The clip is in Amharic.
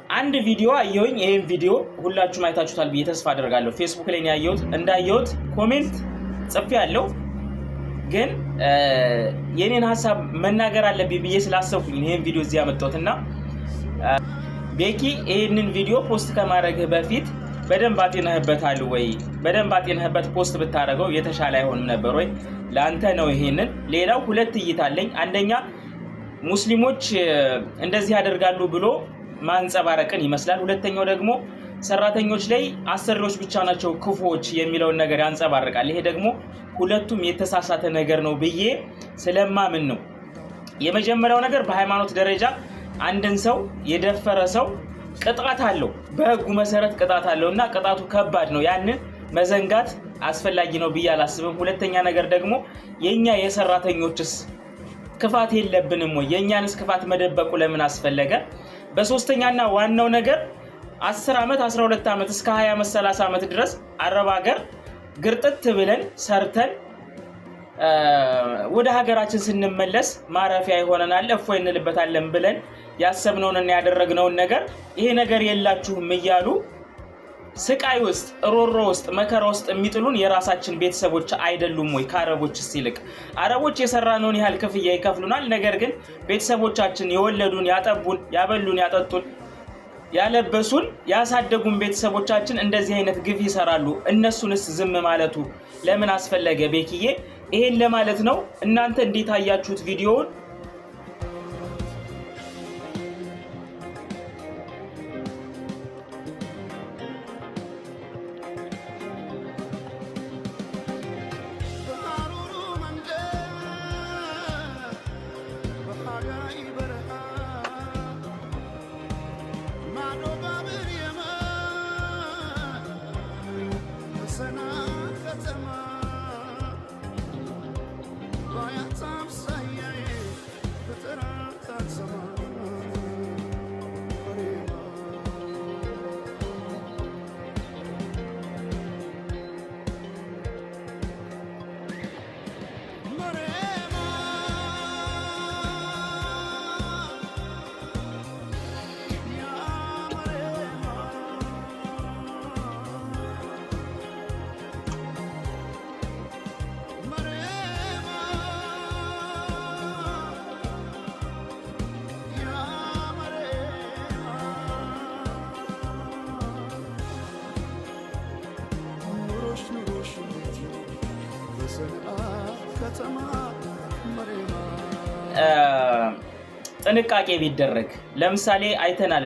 አንድ ቪዲዮ አየሁኝ ይሄን ቪዲዮ ሁላችሁም አይታችሁታል ብዬ ተስፋ አደርጋለሁ ፌስቡክ ላይ ነው ያየሁት እንዳየሁት ኮሜንት ጽፌያለሁ ግን የኔን ሐሳብ መናገር አለብኝ ብዬ ስላሰብኩኝ ይሄን ቪዲዮ እዚህ ያመጣሁትና ቤኪ ይሄንን ቪዲዮ ፖስት ከማድረግ በፊት በደንብ አጤነህበታል ወይ በደንብ አጤነህበት ፖስት ብታረገው የተሻለ አይሆንም ነበር ወይ ላንተ ነው ይሄንን ሌላው ሁለት እይታለኝ አንደኛ ሙስሊሞች እንደዚህ ያደርጋሉ ብሎ ማንጸባረቅን ይመስላል ሁለተኛው ደግሞ ሰራተኞች ላይ አሰሪዎች ብቻ ናቸው ክፉዎች የሚለውን ነገር ያንጸባርቃል ይሄ ደግሞ ሁለቱም የተሳሳተ ነገር ነው ብዬ ስለማምን ነው የመጀመሪያው ነገር በሃይማኖት ደረጃ አንድን ሰው የደፈረ ሰው ቅጣት አለው በህጉ መሰረት ቅጣት አለውና ቅጣቱ ከባድ ነው ያንን መዘንጋት አስፈላጊ ነው ብዬ አላስብም ሁለተኛ ነገር ደግሞ የኛ የሰራተኞችስ ክፋት የለብንም ወይ የኛንስ ክፋት መደበቁ ለምን አስፈለገ በሶስተኛና ዋናው ነገር 10 አመት 12 አመት እስከ 20 አመት 30 አመት ድረስ አረብ ሀገር ግርጥት ብለን ሰርተን ወደ ሀገራችን ስንመለስ ማረፊያ ይሆነናል እፎይ እንልበታለን ብለን ያሰብነውንና ያደረግነውን ነገር ይሄ ነገር የላችሁም ይያሉ ስቃይ ውስጥ ሮሮ ውስጥ መከራ ውስጥ የሚጥሉን የራሳችን ቤተሰቦች አይደሉም ወይ ካረቦች ሲልቅ አረቦች የሰራነውን ያህል ክፍያ ይከፍሉናል ነገር ግን ቤተሰቦቻችን የወለዱን ያጠቡን ያበሉን ያጠጡን ያለበሱን ያሳደጉን ቤተሰቦቻችን እንደዚህ አይነት ግፍ ይሰራሉ እነሱንስ ዝም ማለቱ ለምን አስፈለገ ቤኪዬ ይሄን ለማለት ነው እናንተ እንዴት አያችሁት ቪዲዮውን ጥንቃቄ ቢደረግ ለምሳሌ አይተናል